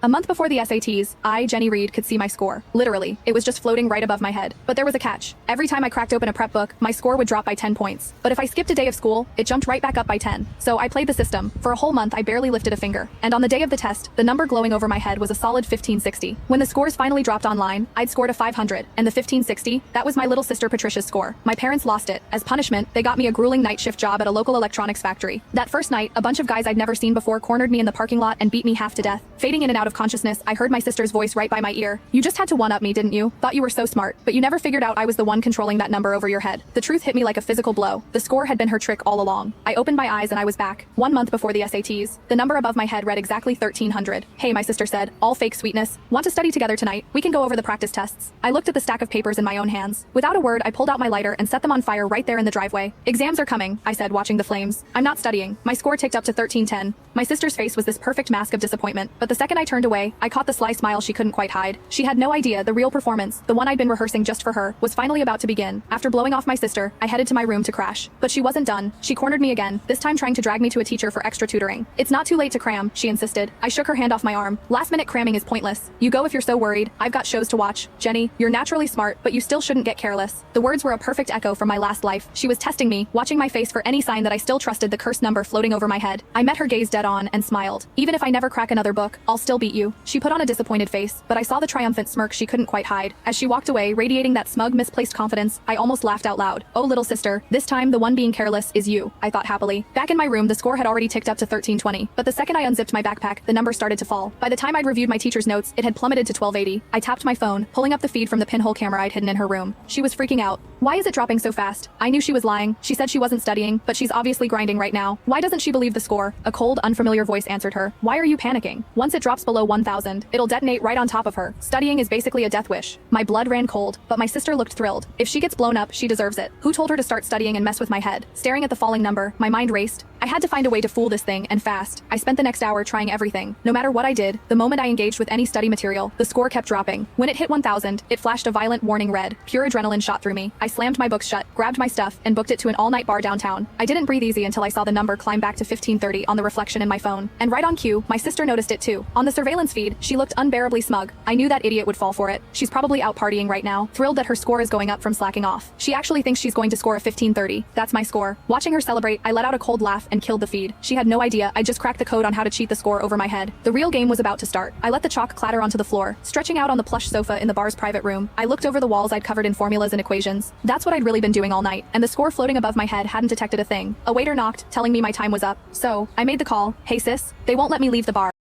A month before the SATs, I, Jenny Reed, could see my score. Literally, it was just floating right above my head. But there was a catch. Every time I cracked open a prep book, my score would drop by 10 points. But if I skipped a day of school, it jumped right back up by 10. So I played the system. For a whole month, I barely lifted a finger. And on the day of the test, the number glowing over my head was a solid 1560. When the scores finally dropped online, I'd scored a 500, and the 1560, that was my little sister Patricia's score. My parents lost it. As punishment, they got me a grueling night shift job at a local electronics factory. That first night, a bunch of guys I'd never seen before cornered me in the parking lot and beat me half to death. Fading in and out of consciousness, I heard my sister's voice right by my ear. "You just had to one-up me, didn't you? Thought you were so smart, but you never figured out I was the one controlling that number over your head." The truth hit me like a physical blow. The score had been her trick all along. I opened my eyes and I was back. 1 month before the SATs. The number above my head read exactly 1300. "Hey," my sister said, all fake sweetness. "Want to study together tonight? We can go over the practice tests." I looked at the stack of papers in my own hands. Without a word, I pulled out my lighter and set them on fire right there in the driveway. "Exams are coming," I said, watching the flames. "I'm not studying." My score ticked up to 1310. My sister's face was this perfect mask of disappointment, but the second I turned away, I caught the sly smile she couldn't quite hide. She had no idea the real performance, the one I'd been rehearsing just for her, was finally about to begin. After blowing off my sister, I headed to my room to crash. But she wasn't done. She cornered me again, this time trying to drag me to a teacher for extra tutoring. "It's not too late to cram," she insisted. I shook her hand off my arm. "Last-minute cramming is pointless. You go if you're so worried. I've got shows to watch. Jenny, you're naturally smart, but you still shouldn't get careless." The words were a perfect echo from my last life. She was testing me, watching my face for any sign that I still trusted the cursed number floating over my head. I met her gaze dead on and smiled. "Even if I never crack another book, I'll still beat you." She put on a disappointed face, but I saw the triumphant smirk she couldn't quite hide. As she walked away, radiating that smug, misplaced confidence, I almost laughed out loud. "Oh, little sister, this time the one being careless is you," I thought happily. Back in my room, the score had already ticked up to 1320, but the second I unzipped my backpack, the number started to fall. By the time I'd reviewed my teacher's notes, it had plummeted to 1280. I tapped my phone, pulling up the feed from the pinhole camera I'd hidden in her room. She was freaking out. "Why is it dropping so fast?" I knew she was lying. She said she wasn't studying, but she's obviously grinding right now. "Why doesn't she believe the score?" A cold, unfamiliar voice answered her. "Why are you panicking? Once it drops below 1000, it'll detonate right on top of her. Studying is basically a death wish." My blood ran cold, but my sister looked thrilled. If she gets blown up, she deserves it. Who told her to start studying and mess with my head? Staring at the falling number, my mind raced. I had to find a way to fool this thing, and fast. I spent the next hour trying everything. No matter what I did, the moment I engaged with any study material, the score kept dropping. When it hit 1000, it flashed a violent warning red. Pure adrenaline shot through me. I slammed my books shut, grabbed my stuff, and booked it to an all-night bar downtown. I didn't breathe easy until I saw the number climb back to 1530 on the reflection in my phone. And right on cue, my sister noticed it too. On the surveillance feed, she looked unbearably smug. I knew that idiot would fall for it. She's probably out partying right now, thrilled that her score is going up from slacking off. She actually thinks she's going to score a 1530. That's my score. Watching her celebrate, I let out a cold laugh and killed the feed. She had no idea I just cracked the code on how to cheat the score over my head. The real game was about to start. I let the chalk clatter onto the floor. Stretching out on the plush sofa in the bar's private room, I looked over the walls I'd covered in formulas and equations. That's what I'd really been doing all night, and the score floating above my head hadn't detected a thing. A waiter knocked, telling me my time was up. So, I made the call. "Hey sis, they won't let me leave the bar."